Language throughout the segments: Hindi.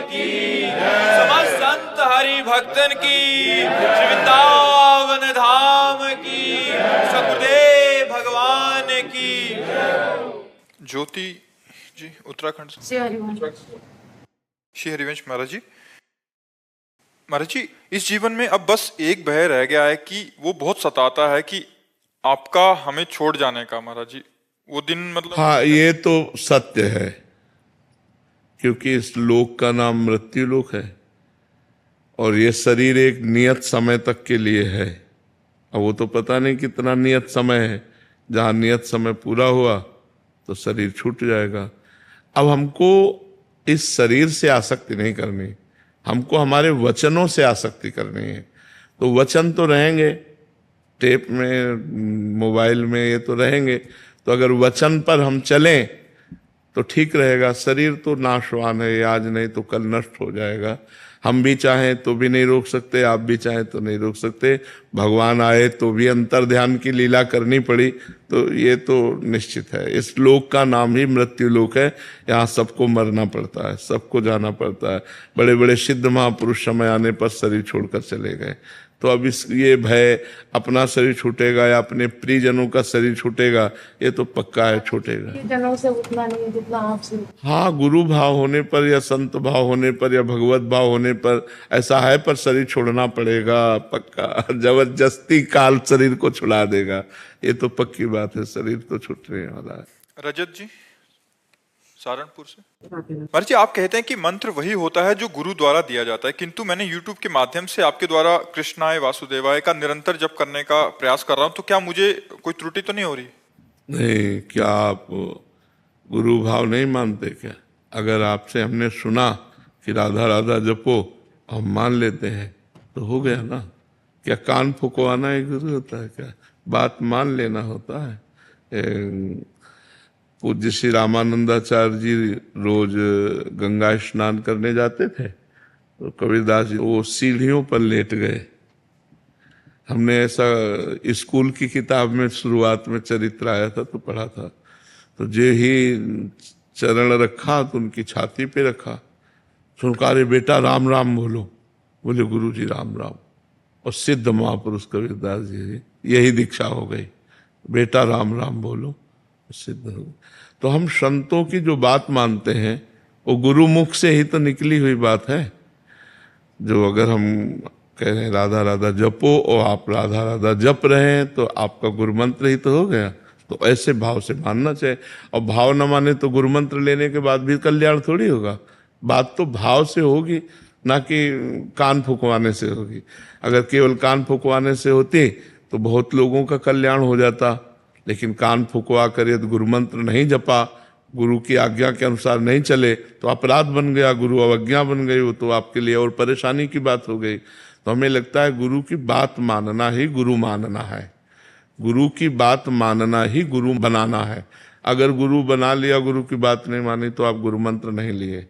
की, समस्त संत हरि भक्तन की, श्री वृंदावन धाम की, सतगुरुदेव भगवान की। ज्योति जी उत्तराखंड से। श्री हरिवंश महाराज जी। महाराज जी, इस जीवन में अब बस एक भय रह गया है कि वो बहुत सताता है कि आपका हमें छोड़ जाने का। महाराज जी, वो दिन मतलब। हाँ, ये तो सत्य है, क्योंकि इस लोक का नाम मृत्यु लोक है और ये शरीर एक नियत समय तक के लिए है। अब वो तो पता नहीं कितना नियत समय है, जहाँ नियत समय पूरा हुआ तो शरीर छूट जाएगा। अब हमको इस शरीर से आसक्ति नहीं करनी, हमको हमारे वचनों से आसक्ति करनी है। तो वचन तो रहेंगे, टेप में, मोबाइल में, ये तो रहेंगे। तो अगर वचन पर हम चलें तो ठीक रहेगा। शरीर तो नाशवान है, आज नहीं तो कल नष्ट हो जाएगा। हम भी चाहें तो भी नहीं रोक सकते, आप भी चाहें तो नहीं रोक सकते। भगवान आए तो भी अंतर ध्यान की लीला करनी पड़ी। तो ये तो निश्चित है, इस लोक का नाम ही मृत्यु लोक है। यहाँ सबको मरना पड़ता है, सबको जाना पड़ता है। बड़े बड़े सिद्ध महापुरुष समय आने पर शरीर छोड़कर चले गए। तो अब इस ये भय अपना शरीर छूटेगा या अपने प्रियजनों का शरीर छूटेगा, ये तो पक्का है, छूटेगा। जनों से उतना नहीं जितना आपसे। हाँ, गुरु भाव होने पर या संत भाव होने पर या भगवत भाव होने पर ऐसा है, पर शरीर छोड़ना पड़ेगा पक्का। जबरदस्ती काल शरीर को छुड़ा देगा, ये तो पक्की बात है। शरीर तो छूटने वाला है। रजत जी सहारनपुर से। महाराज जी, आप कहते हैं कि मंत्र वही होता है जो गुरु द्वारा दिया जाता है, किंतु मैंने YouTube के माध्यम से आपके द्वारा कृष्णाय वासुदेवाय का निरंतर जप करने का प्रयास कर रहा हूं, तो क्या मुझे कोई त्रुटि तो नहीं हो रही? नहीं, क्या आप गुरु भाव नहीं मानते क्या? अगर आपसे हमने सुना कि राधा राधा जपो, हम मान लेते हैं तो हो गया ना। क्या कान फुकवाना एक गुरु होता है क्या? बात मान लेना होता है। पूज्य श्री रामानंदाचार्य जी रोज गंगा स्नान करने जाते थे, तो कबीरदास जी वो सीढ़ियों पर लेट गए। हमने ऐसा स्कूल की किताब में शुरुआत में चरित्र आया था तो पढ़ा था। तो जे ही चरण रखा तो उनकी छाती पे रखा, सुनकारे बेटा राम राम बोलो। बोले गुरु जी राम राम। और सिद्ध महापुरुष कबीरदास जी यही दीक्षा हो गई, बेटा राम राम बोलो, सिद्ध हो। तो हम संतों की जो बात मानते हैं वो गुरु मुख से ही तो निकली हुई बात है। जो अगर हम कह रहे हैं राधा राधा जपो और आप राधा राधा जप रहे हैं तो आपका गुरु मंत्र ही तो हो गया। तो ऐसे भाव से मानना चाहिए। और भाव न माने तो गुरु मंत्र लेने के बाद भी कल्याण थोड़ी होगा। बात तो भाव से होगी, ना कि कान फुकवाने से होगी। अगर केवल कान फुकवाने से होती तो बहुत लोगों का कल्याण हो जाता, लेकिन कान फुकवा कर यदि गुरु मंत्र नहीं जपा, गुरु की आज्ञा के अनुसार नहीं चले तो अपराध बन गया, गुरु अवज्ञा बन गई, वो तो आपके लिए और परेशानी की बात हो गई। तो हमें लगता है गुरु की बात मानना ही गुरु मानना है, गुरु की बात मानना ही गुरु बनाना है। अगर गुरु बना लिया, गुरु की बात नहीं मानी, तो आप गुरु मंत्र नहीं लिए।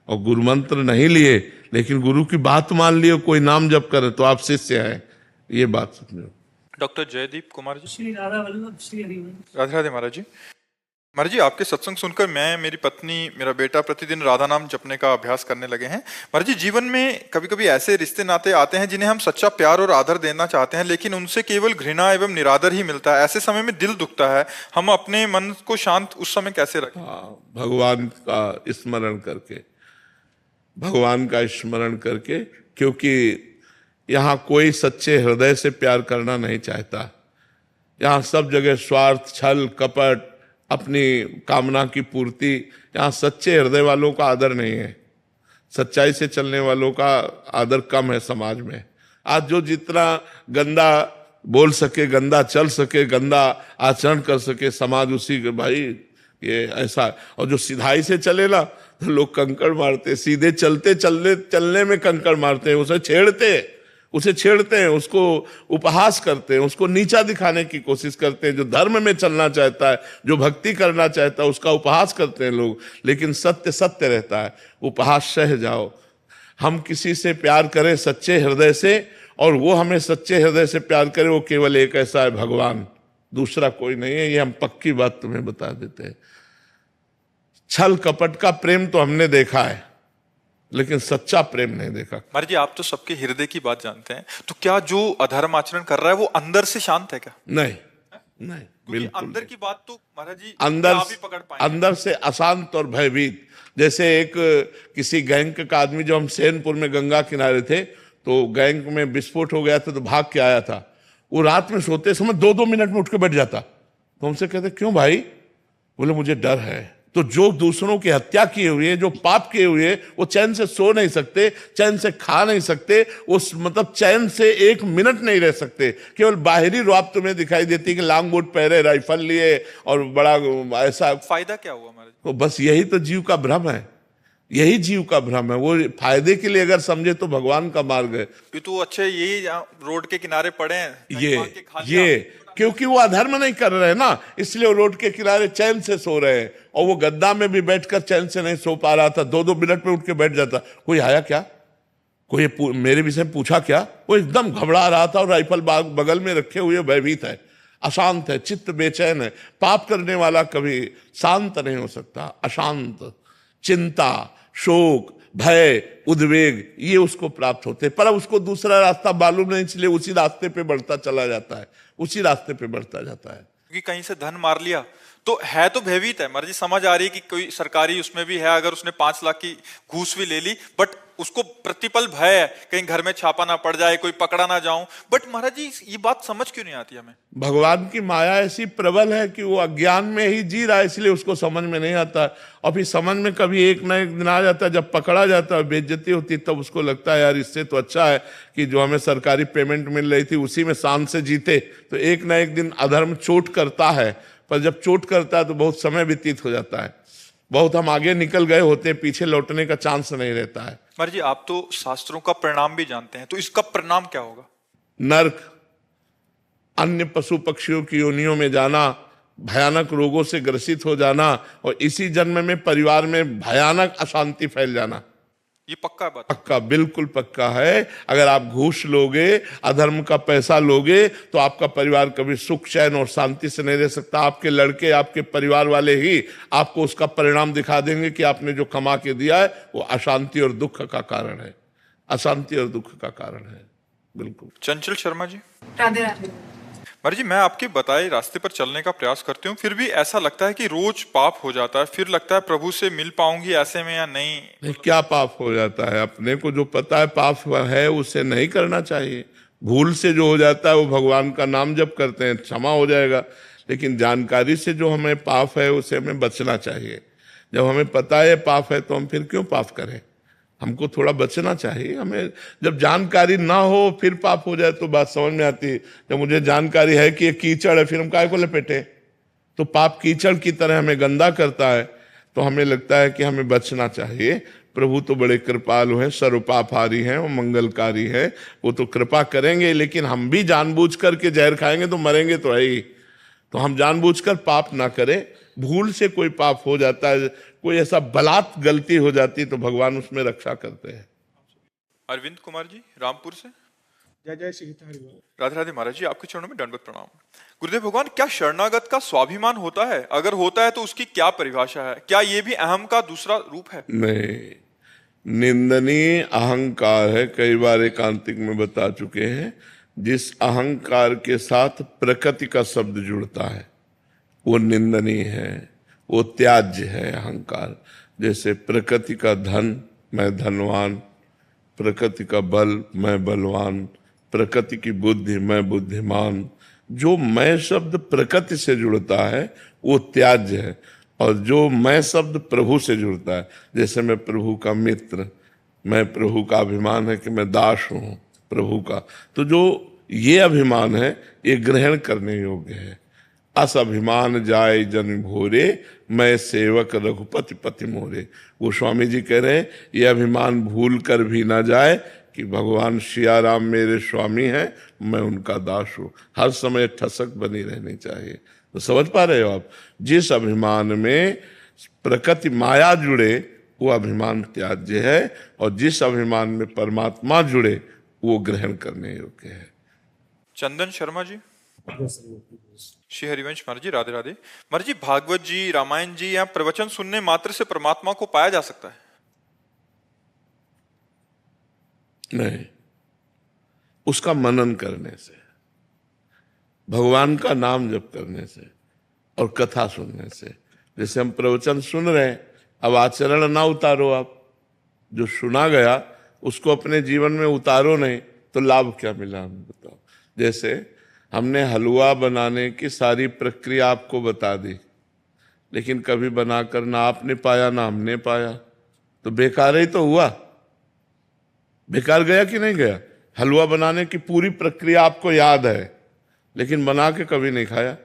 और गुरु मंत्र नहीं लिए लेकिन गुरु की बात मान लिए, कोई नाम जप करे तो आप शिष्य हैं, ये बात समझो। डॉक्टर जयदीप कुमार जी। श्री राधा वल्लभ श्री हरिवंश। राधे राधे महाराज जी। महाराज जी, आपके सत्संग सुनकर मैं, मेरी पत्नी, मेरा बेटा प्रतिदिन राधा नाम जपने का अभ्यास करने लगे हैं। महाराज जी, जीवन में कभी कभी ऐसे रिश्ते नाते आते हैं जिन्हें हम सच्चा प्यार और आदर देना चाहते हैं, लेकिन उनसे केवल घृणा एवं निरादर ही मिलता है। ऐसे समय में दिल दुखता है। हम अपने मन को शांत उस समय कैसे रखें? भगवान का स्मरण करके, भगवान का स्मरण करके, क्योंकि यहाँ कोई सच्चे हृदय से प्यार करना नहीं चाहता। यहाँ सब जगह स्वार्थ, छल, कपट, अपनी कामना की पूर्ति। यहाँ सच्चे हृदय वालों का आदर नहीं है, सच्चाई से चलने वालों का आदर कम है समाज में। आज जो जितना गंदा बोल सके, गंदा चल सके, गंदा आचरण कर सके, समाज उसी के, भाई ये ऐसा। और जो सिधाई से चले ना तो लोग कंकड़ मारते, सीधे चलते चलने में कंकड़ मारते हैं, उसे छेड़ते हैं, उसको उपहास करते हैं, उसको नीचा दिखाने की कोशिश करते हैं। जो धर्म में चलना चाहता है, जो भक्ति करना चाहता है, उसका उपहास करते हैं लोग। लेकिन सत्य सत्य रहता है, उपहास सह जाओ। हम किसी से प्यार करें सच्चे हृदय से, और वो हमें सच्चे हृदय से प्यार करे, वो केवल एक ऐसा है भगवान, दूसरा कोई नहीं है। ये हम पक्की बात तुम्हें बता देते हैं। छल कपट का प्रेम तो हमने देखा है, लेकिन सच्चा प्रेम नहीं देखा। महाराज जी, आप तो सबके हृदय की बात जानते हैं, तो क्या जो अधर्म आचरण कर रहा है वो अंदर से शांत है क्या? नहीं नहीं, क्योंकि बिल्कुल अंदर नहीं। की बात तो महाराज जी अंदर आप ही पकड़ पाएंगे। अंदर से अशांत और भयभीत। जैसे एक किसी गैंग का आदमी, जो हम सैनपुर में गंगा किनारे थे, तो गैंग में विस्फोट हो गया था तो भाग के आया था। वो रात में सोते समय 2-2 मिनट में उठ के बैठ जाता। तो हमसे कहते क्यों भाई? बोले मुझे डर है। तो जो दूसरों की हत्या किए हुए, जो पाप किए हुए, वो चैन से सो नहीं सकते, चैन से खा नहीं सकते, उस मतलब चैन से 1 मिनट नहीं रह सकते। केवल बाहरी रूप तुम्हें दिखाई देती है कि लॉन्ग बूट पहरे, राइफल लिए और बड़ा ऐसा। फायदा क्या हुआ महाराज? तो बस यही तो जीव का भ्रम है, यही जीव का भ्रम है। वो फायदे के लिए अगर समझे तो भगवान का मार्ग है। ये तो अच्छे, यही रोड के किनारे पड़े हैं, कहीं भाग के खा लिया। ये क्योंकि वो अधर्म नहीं कर रहे हैं ना, इसलिए वो रोड के किनारे चैन से सो रहे हैं। और वो गद्दा में भी बैठकर चैन से नहीं सो पा रहा था, 2-2 मिनट में उठ के बैठ जाता। कोई आया क्या, कोई मेरे विषय में पूछा क्या? वो एकदम घबरा रहा था और राइफल बगल में रखे हुए भयभीत है, अशांत है, चित्त बेचैन है। पाप करने वाला कभी शांत नहीं हो सकता। अशांत, चिंता, शोक, भय, उद्वेग, ये उसको प्राप्त होते, पर उसको दूसरा रास्ता मालूम नहीं, इसलिए उसी रास्ते पे बढ़ता चला जाता है, उसी रास्ते पे बढ़ता जाता है। क्योंकि कहीं से धन मार लिया तो है, तो भयभीत है महाराज जी। समझ आ रही है कि कोई सरकारी उसमें भी है, अगर उसने 5 लाख की घूस भी ले ली, बट उसको प्रतिपल भय है कहीं घर में छापा ना पड़ जाए, कोई पकड़ा ना जाऊं। बट महाराज जी, ये बात समझ क्यों नहीं आती हमें? भगवान की माया ऐसी प्रबल है कि वो अज्ञान में ही जी रहा है, इसलिए उसको समझ में नहीं आता। और फिर समझ में कभी एक ना एक दिन आ जाता है, जब पकड़ा जाता है, बेइज्जती होती, तब उसको लगता है यार इससे तो अच्छा है कि जो हमें सरकारी पेमेंट मिल रही थी उसी में शान से जीते। तो एक ना एक दिन अधर्म चोट करता है, पर जब चोट करता है तो बहुत समय व्यतीत हो जाता है, बहुत हम आगे निकल गए होते हैं, पीछे लौटने का चांस नहीं रहता है। महाराज जी, आप तो शास्त्रों का परिणाम भी जानते हैं, तो इसका परिणाम क्या होगा? नरक, अन्य पशु पक्षियों की योनियों में जाना, भयानक रोगों से ग्रसित हो जाना, और इसी जन्म में परिवार में भयानक अशांति फैल जाना। ये पक्का बात? पक्का, बिल्कुल पक्का है। अगर आप घूस लोगे, अधर्म का पैसा लोगे, तो आपका परिवार कभी सुख चैन और शांति से नहीं रह सकता। आपके लड़के, आपके परिवार वाले ही आपको उसका परिणाम दिखा देंगे कि आपने जो कमा के दिया है वो अशांति और दुख का कारण है, अशांति और दुख का कारण है। बिल्कुल। चंचल शर्मा जी। राधे राधे। महाराज जी, मैं आपके बताए रास्ते पर चलने का प्रयास करती हूँ, फिर भी ऐसा लगता है कि रोज पाप हो जाता है। फिर लगता है प्रभु से मिल पाऊंगी ऐसे में या नहीं। नहीं, क्या पाप हो जाता है? अपने को जो पता है पाप है उसे नहीं करना चाहिए। भूल से जो हो जाता है वो भगवान का नाम जप करते हैं, क्षमा हो जाएगा। लेकिन जानकारी से जो हमें पाप है उसे हमें बचना चाहिए। जब हमें पता है पाप है तो हम फिर क्यों पाप करें? हमको थोड़ा बचना चाहिए। हमें जब जानकारी ना हो फिर पाप हो जाए तो बात समझ में आती है। जब मुझे जानकारी है कि ये कीचड़ है, फिर हम काहे को लपेटे? तो पाप कीचड़ की तरह हमें गंदा करता है, तो हमें लगता है कि हमें बचना चाहिए। प्रभु तो बड़े कृपालु हैं, सर्वपापहारी हैं, वो मंगलकारी है, वो तो कृपा करेंगे। लेकिन हम भी जानबूझ करके जहर खाएंगे तो मरेंगे तो है ही। तो हम जानबूझकर पाप ना करें। भूल से कोई पाप हो जाता है, कोई ऐसा बलात् गलती हो जाती, तो भगवान उसमें रक्षा करते हैं। अरविंद कुमार जी, रामपुर से। जय जय श्री हरिवंश। राधे राधे महाराज जी, आपके चरणों में दंडवत प्रणाम। गुरुदेव भगवान, क्या शरणागत का स्वाभिमान होता है? अगर होता है तो उसकी क्या परिभाषा है? क्या ये भी अहम का दूसरा रूप है? नहीं, निंदनीय अहंकार है। कई बार एकांतिक में बता चुके हैं। जिस अहंकार के साथ प्रकृति का शब्द जुड़ता है वो निंदनीय है, वो त्याज्य है अहंकार। जैसे प्रकृति का धन, मैं धनवान, प्रकृति का बल, मैं बलवान, प्रकृति की बुद्धि, मैं बुद्धिमान। जो मैं शब्द प्रकृति से जुड़ता है वो त्याज्य है, और जो मैं शब्द प्रभु से जुड़ता है, जैसे मैं प्रभु का मित्र, मैं प्रभु का अभिमान है कि मैं दास हूं प्रभु का, तो जो ये अभिमान है ये ग्रहण करने योग्य है। अस अभिमान जाय जन भोरे, मैं सेवक रघुपति पति मोरे। वो स्वामी जी कह रहे हैं ये अभिमान भूल कर भी ना जाए कि भगवान सिया राम मेरे स्वामी हैं, मैं उनका दास हूँ। हर समय ठसक बनी रहनी चाहिए। तो समझ पा रहे हो आप? जिस अभिमान में प्रकृति माया जुड़े वो अभिमान त्याज्य है, और जिस अभिमान में परमात्मा जुड़े वो ग्रहण करने योग्य है। चंदन शर्मा जी। श्री हरिवंश महाराज जी, राधे राधे। महाराज जी, भागवत जी, रामायण जी या प्रवचन सुनने मात्र से परमात्मा को पाया जा सकता है? नहीं, उसका मनन करने से, भगवान का नाम जप करने से और कथा सुनने से। जैसे हम प्रवचन सुन रहे हैं, अब आचरण ना उतारो आप, जो सुना गया उसको अपने जीवन में उतारो नहीं तो लाभ क्या मिला हमें बताओ। जैसे हमने हलवा बनाने की सारी प्रक्रिया आपको बता दी, लेकिन कभी बनाकर ना आपने पाया ना हमने पाया, तो बेकार ही तो हुआ। बेकार गया कि नहीं गया? हलवा बनाने की पूरी प्रक्रिया आपको याद है, लेकिन बना के कभी नहीं खाया।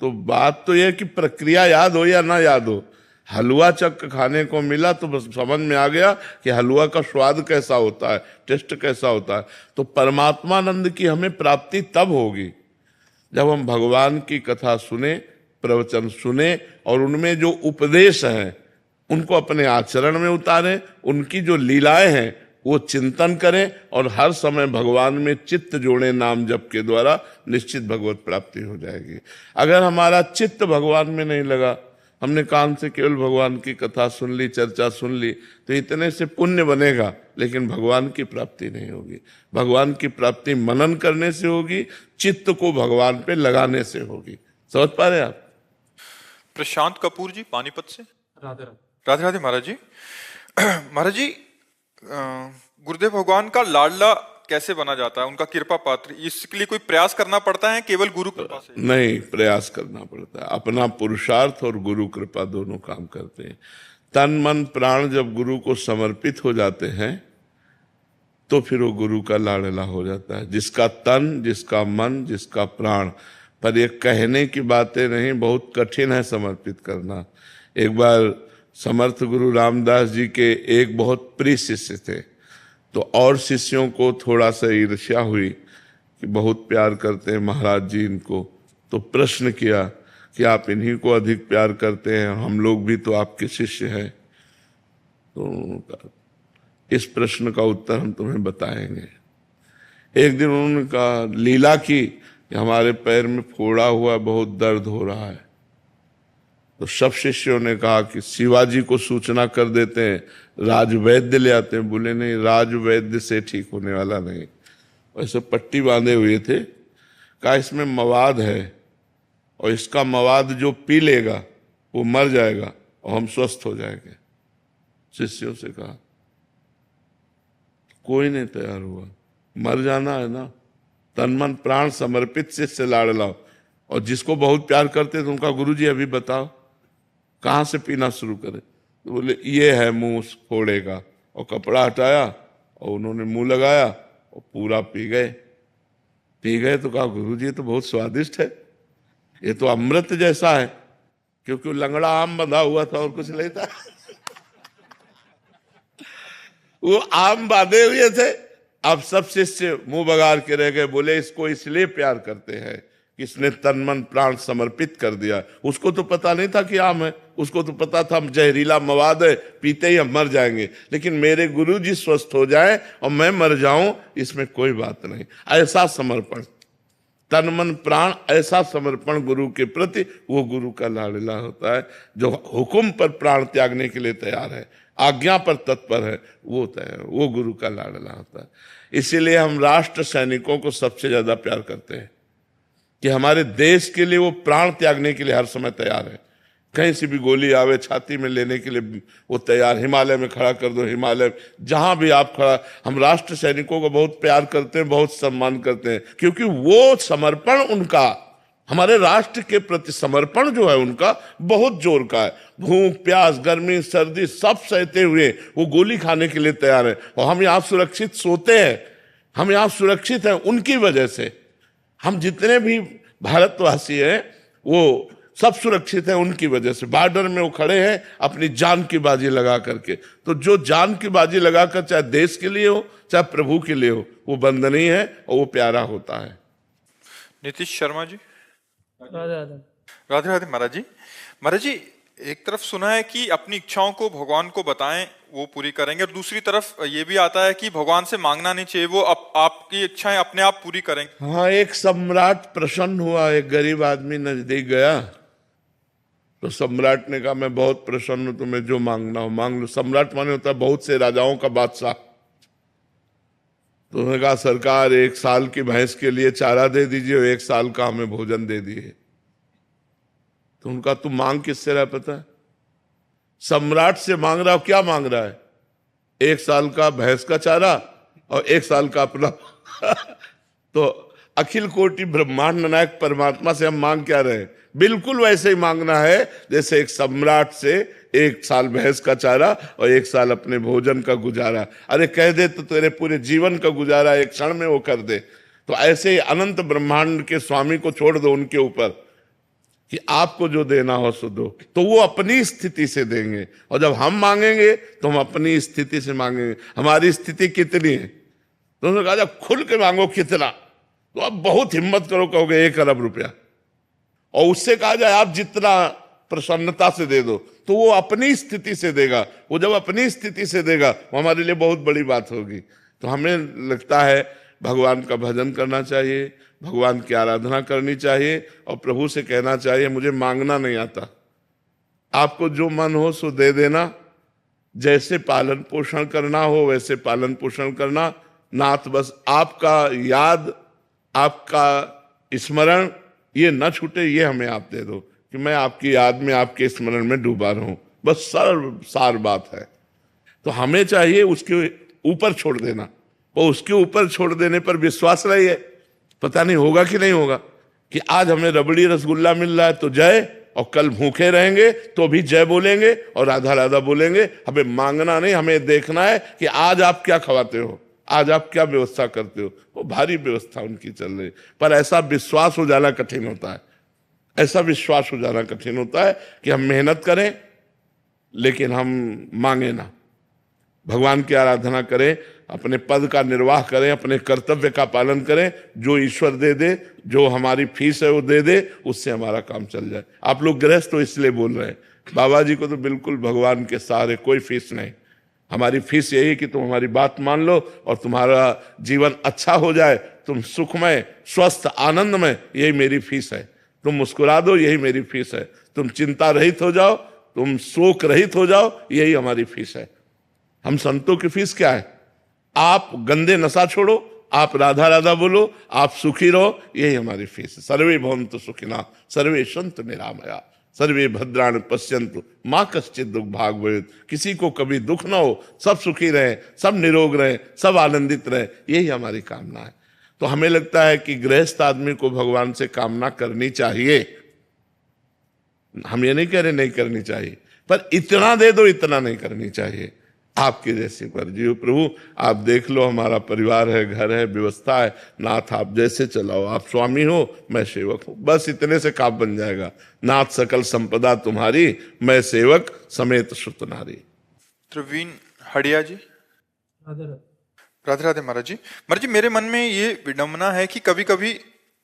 तो बात तो यह कि प्रक्रिया याद हो या ना याद हो, हलवा चक खाने को मिला तो बस समझ में आ गया कि हलवा का स्वाद कैसा होता है, टेस्ट कैसा होता है। तो परमात्मानंद की हमें प्राप्ति तब होगी जब हम भगवान की कथा सुने, प्रवचन सुने और उनमें जो उपदेश हैं उनको अपने आचरण में उतारें, उनकी जो लीलाएं हैं वो चिंतन करें और हर समय भगवान में चित्त जोड़े नाम जप के द्वारा निश्चित भगवत प्राप्ति हो जाएगी। अगर हमारा चित्त भगवान में नहीं लगा, हमने कान से केवल भगवान की कथा सुन ली, चर्चा सुन ली, तो इतने से पुण्य बनेगा लेकिन भगवान की प्राप्ति नहीं होगी। भगवान की प्राप्ति मनन करने से होगी, चित्त को भगवान पे लगाने से होगी। समझ पा रहे आप? प्रशांत कपूर जी पानीपत से। राधे राधे। राधे राधे महाराज जी। महाराज जी, गुरुदेव भगवान का लाडला कैसे बना जाता है, उनका कृपा पात्र, इसके लिए कोई प्रयास करना पड़ता है केवल गुरु कृपा से? नहीं, प्रयास करना पड़ता है। अपना पुरुषार्थ और गुरु कृपा दोनों काम करते हैं। तन मन प्राण जब गुरु को समर्पित हो जाते हैं तो फिर वो गुरु का लाडला हो जाता है। जिसका तन, जिसका मन, जिसका प्राण, पर ये कहने की बातें नहीं, बहुत कठिन है समर्पित करना। एक बार समर्थ गुरु रामदास जी के एक बहुत प्रिय शिष्य थे, तो और शिष्यों को थोड़ा सा ईर्ष्या हुई कि बहुत प्यार करते हैं महाराज जी इनको, तो प्रश्न किया कि आप इन्हीं को अधिक प्यार करते हैं, हम लोग भी तो आपके शिष्य हैं। तो इस प्रश्न का उत्तर हम तुम्हें बताएंगे। एक दिन उन्होंने कहा, लीला की कि हमारे पैर में फोड़ा हुआ, बहुत दर्द हो रहा है। तो सब शिष्यों ने कहा कि शिवाजी को सूचना कर देते हैं, राजवैद्य ले आते हैं। बोले नहीं, राजवैद्य से ठीक होने वाला नहीं। वैसे पट्टी बांधे हुए थे, कहा इसमें मवाद है और इसका मवाद जो पी लेगा वो मर जाएगा और हम स्वस्थ हो जाएंगे। शिष्यों से कहा, कोई नहीं तैयार हुआ। मर जाना है ना, तन मन प्राण समर्पित शिष्य लाडला, और जिसको बहुत प्यार करते थे उनका गुरुजी अभी बताओ कहाँ से पीना शुरू करे। तो बोले ये है मुंह फोड़े का, और कपड़ा हटाया और उन्होंने मुंह लगाया और पूरा पी गए। तो कहा गुरुजी ये तो बहुत स्वादिष्ट है, ये तो अमृत जैसा है, क्योंकि वो लंगड़ा आम बंधा हुआ था और कुछ नहीं था। वो आम बांधे हुए थे। अब सब शिष्य मुंह बगाड़ के रह गए। बोले इसको इसलिए प्यार करते हैं कि इसने तन मन प्राण समर्पित कर दिया। उसको तो पता नहीं था कि आम है, उसको तो पता था जहरीला मवाद है, पीते ही हम मर जाएंगे, लेकिन मेरे गुरु जी स्वस्थ हो जाएं और मैं मर जाऊं, इसमें कोई बात नहीं। ऐसा समर्पण, तन मन प्राण, ऐसा समर्पण गुरु के प्रति, वो गुरु का लाडला होता है। जो हुक्म पर प्राण त्यागने के लिए तैयार है, आज्ञा पर तत्पर है, वो गुरु का लाडला होता है। इसीलिए हम राष्ट्र सैनिकों को सबसे ज्यादा प्यार करते हैं कि हमारे देश के लिए वो प्राण त्यागने के लिए हर समय तैयार है। कहीं से भी गोली आवे छाती में लेने के लिए वो तैयार। हिमालय में खड़ा कर दो, हिमालय जहां भी आप खड़ा। हम राष्ट्र सैनिकों को बहुत प्यार करते हैं, बहुत सम्मान करते हैं, क्योंकि वो समर्पण उनका, हमारे राष्ट्र के प्रति समर्पण जो है उनका बहुत जोर का है। भूख प्यास गर्मी सर्दी सब सहते हुए वो गोली खाने के लिए तैयार है। और हम यहाँ सुरक्षित सोते हैं, हम यहाँ सुरक्षित हैं उनकी वजह से। हम जितने भी भारतवासी हैं वो सब सुरक्षित हैं उनकी वजह से। बॉर्डर में वो खड़े हैं अपनी जान की बाजी लगा करके। तो जो जान की बाजी लगाकर चाहे देश के लिए हो चाहे प्रभु के लिए हो, वो बंदनीय है और वो प्यारा होता है। नीतीश शर्मा जी। राधे राधे। राधे राधे महाराज जी। महाराज जी, एक तरफ सुना है कि अपनी इच्छाओं को भगवान को बताएं, वो पूरी करेंगे, और दूसरी तरफ ये भी आता है कि भगवान से मांगना नहीं चाहिए, वो आपकी इच्छाएं अपने आप पूरी करेंगे। हाँ, एक सम्राट प्रसन्न हुआ, एक गरीब आदमी नजदीक गया तो सम्राट ने कहा मैं बहुत प्रसन्न हूं, तुम्हें जो मांगना हो मांग लो। सम्राट माने होता है बहुत से राजाओं का बादशाह। तो उन्होंने कहा सरकार 1 साल की भैंस के लिए चारा दे दीजिए और 1 साल का हमें भोजन दे दिए। तो उनका तुम मांग किससे रहा पता है? सम्राट से मांग रहा हो। क्या मांग रहा है? 1 साल का भैंस का चारा और 1 साल का अपना तो अखिल कोटि ब्रह्मांड नायक परमात्मा से हम मांग क्या रहे हैं? बिल्कुल वैसे ही मांगना है जैसे एक सम्राट से 1 साल भैंस का चारा और 1 साल अपने भोजन का गुजारा। अरे कह दे तो तेरे पूरे जीवन का गुजारा 1 क्षण में वो कर दे। तो ऐसे ही अनंत ब्रह्मांड के स्वामी को छोड़ दो उनके ऊपर कि आपको जो देना हो सो दो, तो वो अपनी स्थिति से देंगे। और जब हम मांगेंगे तो हम अपनी स्थिति से मांगेंगे। हमारी स्थिति कितनी है? तो उन्होंने कहा जब खुल के मांगो कितना, तो आप बहुत हिम्मत करो, कहोगे 1 अरब रुपया। और उससे कहा जाए आप जितना प्रसन्नता से दे दो, तो वो अपनी स्थिति से देगा। वो जब अपनी स्थिति से देगा वो हमारे लिए बहुत बड़ी बात होगी। तो हमें लगता है भगवान का भजन करना चाहिए, भगवान की आराधना करनी चाहिए और प्रभु से कहना चाहिए मुझे मांगना नहीं आता, आपको जो मन हो सो दे देना, जैसे पालन पोषण करना हो वैसे पालन पोषण करना। नाथ बस आपका याद, आपका स्मरण ये न छूटे, ये हमें आप दे दो कि मैं आपकी याद में, आपके स्मरण में डूबा रहूं। बस सार बात है। तो हमें चाहिए उसके ऊपर छोड़ देना, और उसके ऊपर छोड़ देने पर विश्वास रहिए, पता नहीं होगा कि नहीं होगा, कि आज हमें रबड़ी रसगुल्ला मिल रहा है तो जय, और कल भूखे रहेंगे तो भी जय बोलेंगे और राधा राधा बोलेंगे। हमें मांगना नहीं, हमें देखना है कि आज आप क्या खवाते हो, आज आप क्या व्यवस्था करते हो। वो भारी व्यवस्था उनकी चल रही, पर ऐसा विश्वास हो जाना कठिन होता है। ऐसा विश्वास हो जाना कठिन होता है कि हम मेहनत करें लेकिन हम मांगे ना, भगवान की आराधना करें, अपने पद का निर्वाह करें, अपने कर्तव्य का पालन करें। जो ईश्वर दे दे, जो हमारी फीस है वो दे दे, उससे हमारा काम चल जाए। आप लोग गृहस्थ तो इसलिए बोल रहे हैं, बाबा जी को तो बिल्कुल भगवान के सहारे कोई फीस नहीं। हमारी फीस यही कि तुम हमारी बात मान लो और तुम्हारा जीवन अच्छा हो जाए, तुम सुखमय, स्वस्थ, आनंदमय, यही मेरी फीस है। तुम मुस्कुरा दो, यही मेरी फीस है। तुम चिंता रहित हो जाओ, तुम शोक रहित हो जाओ, यही हमारी फीस है। हम संतों की फीस क्या है? आप गंदे नशा छोड़ो, आप राधा राधा बोलो, आप सुखी रहो, यही हमारी फीस है। सर्वे भवन्तु सुखिनः, सर्वे सन्तु निरामया, सर्वे भद्राणि पश्यन्तु माँ कश्चित् दुःख भाग् भवेत्। किसी को कभी दुख ना हो, सब सुखी रहे, सब निरोग रहे, सब आनंदित रहे, यही हमारी कामना है। तो हमें लगता है कि गृहस्थ आदमी को भगवान से कामना करनी चाहिए। हम ये नहीं कह रहे नहीं करनी चाहिए, पर इतना दे दो, इतना नहीं करनी चाहिए। आपकी जैसी मर्जी हो प्रभु, आप देख लो, हमारा परिवार है, घर है, व्यवस्था है, नाथ आप जैसे चलाओ। आप स्वामी हो, मैं सेवक हूं, बस इतने से काम बन जाएगा। नाथ सकल संपदा तुम्हारी, मैं सेवक समेत सुत नारी। प्रवीण हड़िया जी। अदर राधे राधे महाराज जी। महाराज जी, मेरे मन में ये विडंबना है कि कभी कभी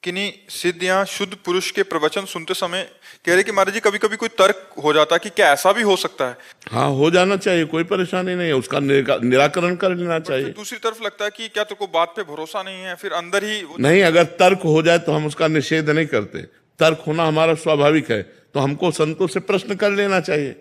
किन्हीं सिद्ध या शुद्ध पुरुष के प्रवचन सुनते समय कह रहे कि महाराज जी कभी कभी कोई तर्क हो जाता है कि क्या ऐसा भी हो सकता है? हाँ, हो जाना चाहिए, कोई परेशानी नहीं है, उसका निराकरण कर लेना चाहिए। दूसरी तरफ लगता है कि क्या तेरे को बात पे भरोसा नहीं है, फिर अंदर ही नहीं, अगर तर्क हो जाए तो हम उसका निषेध नहीं करते। तर्क होना हमारा स्वाभाविक है, तो हमको संतों से प्रश्न कर लेना चाहिए।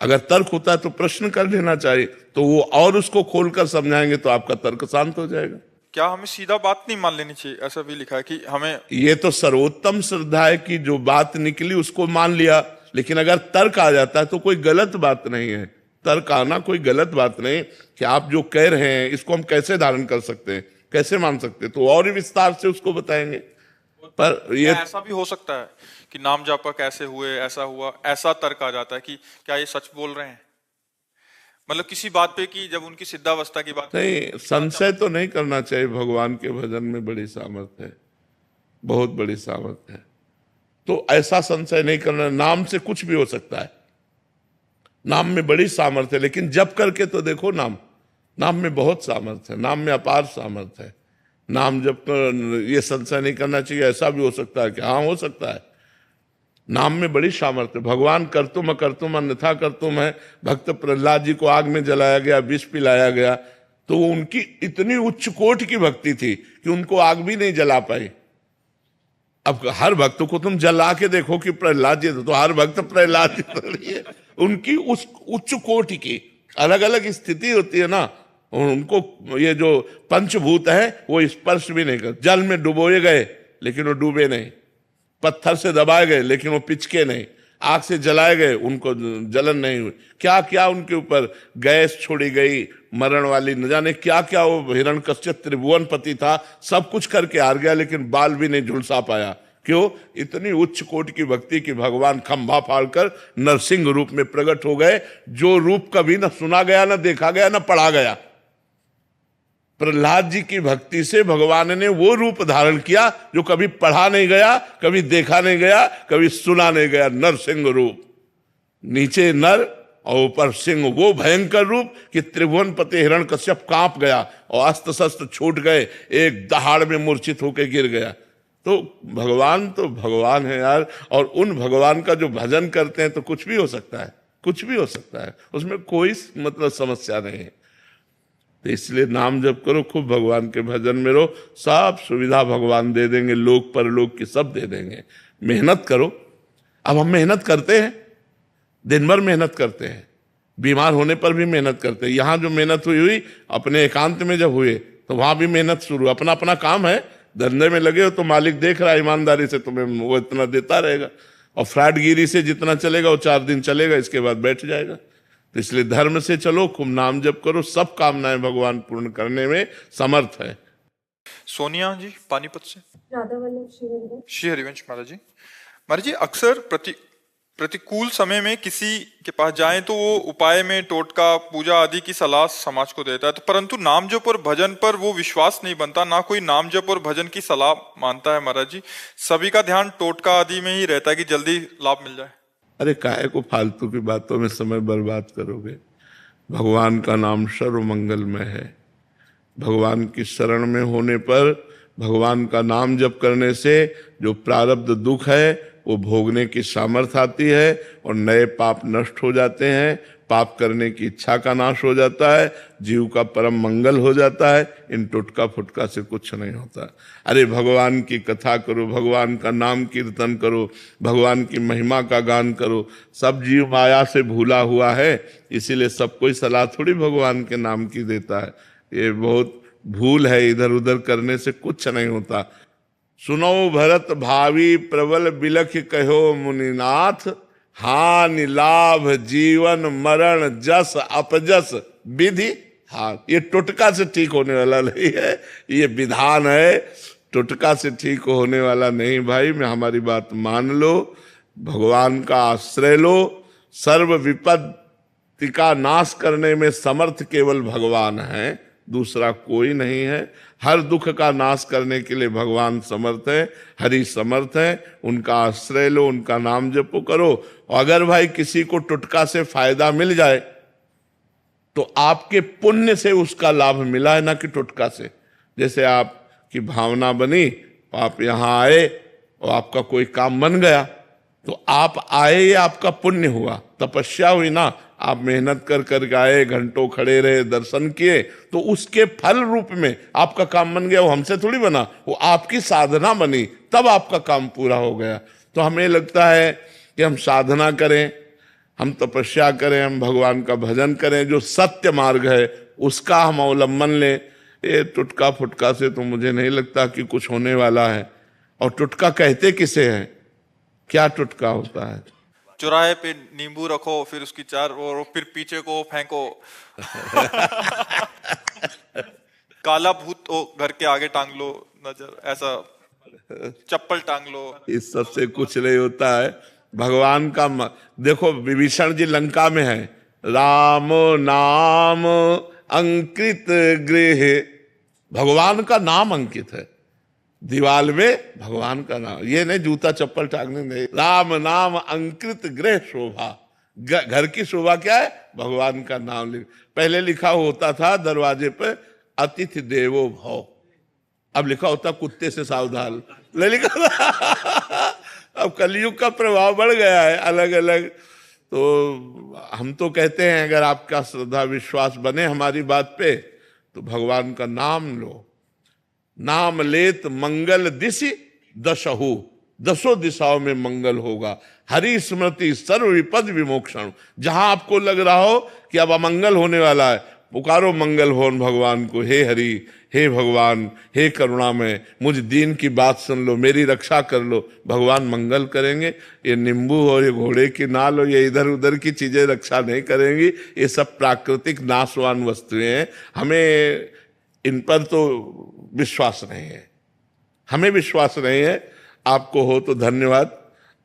अगर तर्क होता है तो प्रश्न कर लेना चाहिए, तो वो और उसको खोलकर समझाएंगे तो आपका तर्क शांत हो जाएगा। क्या हमें सीधा बात नहीं मान लेनी चाहिए? ऐसा भी लिखा है कि हमें, ये तो सर्वोत्तम श्रद्धा है कि जो बात निकली उसको मान लिया, लेकिन अगर तर्क आ जाता है तो कोई गलत बात नहीं है। तर्क आना कोई गलत बात नहीं कि आप जो कह रहे हैं इसको हम कैसे धारण कर सकते हैं, कैसे मान सकते हैं, तो और विस्तार से उसको बताएंगे। पर ये ऐसा भी हो सकता है कि नाम जापक ऐसे हुए, ऐसा हुआ, ऐसा तर्क आ जाता है कि क्या ये सच बोल रहे हैं, मतलब किसी बात पे कि जब उनकी सिद्धावस्था की बात नहीं, संशय तो नहीं करना चाहिए। भगवान के भजन में बड़ी सामर्थ्य है, बहुत बड़ी सामर्थ्य है, तो ऐसा संशय नहीं करना। नाम से कुछ भी हो सकता है, नाम में बड़ी सामर्थ्य है, लेकिन जप करके तो देखो, नाम में बहुत सामर्थ्य है, नाम में अपार सामर्थ्य है। नाम जप कर ये संशय नहीं करना चाहिए ऐसा भी हो सकता है कि हाँ हो सकता है। नाम में बड़ी सामर्थ्य। भगवान करतुम अकर्तुम अन्यथा करतुम है। भक्त प्रहलाद जी को आग में जलाया गया, विष पिलाया गया, तो वो उनकी इतनी उच्च कोटि की भक्ति थी कि उनको आग भी नहीं जला पाई। अब हर भक्त को तुम जला के देखो कि प्रहलाद जी, तो हर भक्त प्रहलाद जी तो नहीं है। उनकी उस उच्च कोटि की अलग अलग स्थिति होती है ना, और उनको ये जो पंचभूत है वो स्पर्श भी नहीं कर। जल में डुबोए गए लेकिन वो डूबे नहीं, पत्थर से दबाए गए लेकिन वो पिचके नहीं, आग से जलाए गए उनको जलन नहीं हुई। क्या क्या उनके ऊपर गैस छोड़ी गई मरण वाली, न जाने क्या क्या। वो हिरण्यकश्यप त्रिभुवनपति था, सब कुछ करके हार गया लेकिन बाल भी नहीं झुलसा पाया। क्यों? इतनी उच्च कोटि की भक्ति की भगवान खंभा फाड़कर नरसिंह रूप में प्रकट हो गए, जो रूप कभी न सुना गया, न देखा गया, न पढ़ा गया। प्रहलाद जी की भक्ति से भगवान ने वो रूप धारण किया जो कभी पढ़ा नहीं गया, कभी देखा नहीं गया, कभी सुना नहीं गया। नरसिंह रूप, नीचे नर और ऊपर सिंह, वो भयंकर रूप कि त्रिभुवनपति हिरण्यकश्यप कांप गया और अस्त्र शस्त्र छूट गए, एक दहाड़ में मूर्छित होकर गिर गया। तो भगवान है यार। और उन भगवान का जो भजन करते हैं तो कुछ भी हो सकता है, कुछ भी हो सकता है, उसमें कोई मतलब समस्या नहीं है। तो इसलिए नाम जप करो, खूब भगवान के भजन में रहो, सब सुविधा भगवान दे देंगे, लोक परलोक की सब दे देंगे। मेहनत करो। अब हम मेहनत करते हैं, दिन भर मेहनत करते हैं, बीमार होने पर भी मेहनत करते हैं। यहाँ जो मेहनत हुई अपने एकांत में जब हुए तो वहां भी मेहनत शुरू। अपना अपना काम है, धंधे में लगे हो तो मालिक देख रहा है, ईमानदारी से तुम्हें वो इतना देता रहेगा। और फ्रॉडगिरी से जितना चलेगा वो 4 दिन चलेगा, इसके बाद बैठ जाएगा। तो इसलिए धर्म से चलो, खूब नाम जप करो, सब कामनाएं भगवान पूर्ण करने में समर्थ है। सोनिया जी पानीपत से। राधा वल्लभ श्री हरिवंश। श्री हरिवंश महाराज जी। महाराज जी, अक्सर प्रतिकूल समय में किसी के पास जाएं तो वो उपाय में टोटका पूजा आदि की सलाह समाज को देता है, तो परंतु नाम जप और भजन पर वो विश्वास नहीं बनता, ना कोई नाम जप और भजन की सलाह मानता है। महाराज जी, सभी का ध्यान टोटका आदि में ही रहता है कि जल्दी लाभ मिल जाए। अरे काहे को फालतू की बातों में समय बर्बाद करोगे? भगवान का नाम सर्व मंगलमय है। भगवान की शरण में होने पर, भगवान का नाम जप करने से जो प्रारब्ध दुख है वो भोगने की सामर्थ्य आती है और नए पाप नष्ट हो जाते हैं, पाप करने की इच्छा का नाश हो जाता है, जीव का परम मंगल हो जाता है। इन टुटका फुटका से कुछ नहीं होता। अरे भगवान की कथा करो, भगवान का नाम कीर्तन करो, भगवान की महिमा का गान करो। सब जीव माया से भूला हुआ है, इसीलिए सब कोई सलाह थोड़ी भगवान के नाम की देता है। ये बहुत भूल है, इधर उधर करने से कुछ नहीं होता। सुनो भरत भावी प्रबल बिलख कहो मुनिनाथ, हानि लाभ जीवन मरण जस अपजस विधि हार। ये टुटका से ठीक होने वाला नहीं है, ये विधान है, टुटका से ठीक होने वाला नहीं। भाई मैं हमारी बात मान लो, भगवान का आश्रय लो। सर्व विपत्ति का नाश करने में समर्थ केवल भगवान है, दूसरा कोई नहीं है। हर दुख का नाश करने के लिए भगवान समर्थ है, हरि समर्थ है। उनका आश्रय लो, उनका नाम जपो करो। और अगर भाई किसी को टुटका से फायदा मिल जाए तो आपके पुण्य से उसका लाभ मिला है, ना कि टुटका से। जैसे आपकी भावना बनी, आप यहाँ आए और आपका कोई काम बन गया, तो आप आए, ये आपका पुण्य हुआ, तपस्या हुई ना। आप मेहनत कर आए, घंटों खड़े रहे, दर्शन किए, तो उसके फल रूप में आपका काम बन गया। वो हमसे थोड़ी बना, वो आपकी साधना बनी, तब आपका काम पूरा हो गया। तो हमें लगता है कि हम साधना करें, हम तपस्या करें, हम भगवान का भजन करें, जो सत्य मार्ग है उसका हम अवलंबन लें। ये टुटका फुटका से तो मुझे नहीं लगता कि कुछ होने वाला है। और टुटका कहते किसे हैं? क्या टुटका होता है? चौराहे पे नींबू रखो, फिर उसकी चार और फिर पीछे को फेंको। काला भूत तो घर के आगे टांग लो, नजर ऐसा चप्पल टांग लो। इस सब से कुछ नहीं होता है। भगवान का देखो, विभीषण जी लंका में है, राम नाम अंकित गृह, भगवान का नाम अंकित है दीवाल में, भगवान का नाम। ये नहीं जूता चप्पल टांगने नहीं, राम नाम अंकित गृह शोभा। घर की शोभा क्या है? भगवान का नाम पहले लिखा होता था दरवाजे पे अतिथि देवो भव, अब लिखा होता कुत्ते से सावधान, नहीं लिखा था। अब कलयुग का प्रभाव बढ़ गया है अलग अलग। तो हम तो कहते हैं अगर आपका श्रद्धा विश्वास बने हमारी बात पे तो भगवान का नाम लो। नाम लेत मंगल दिशि दशहु, 10 दिशाओं में मंगल होगा। हरि स्मृति सर्व विपद विमोक्षण। जहां आपको लग रहा हो कि अब अमंगल होने वाला है, पुकारो मंगल भवन भगवान को, हे हरि, हे भगवान, हे करुणामय, मुझ दीन की बात सुन लो, मेरी रक्षा कर लो, भगवान मंगल करेंगे। ये नींबू और ये घोड़े की नाल और ये इधर उधर की चीजें रक्षा नहीं करेंगी। ये सब प्राकृतिक नाशवान वस्तुएं हैं, हमें इन पर तो विश्वास नहीं है, हमें विश्वास नहीं है। आपको हो तो धन्यवाद,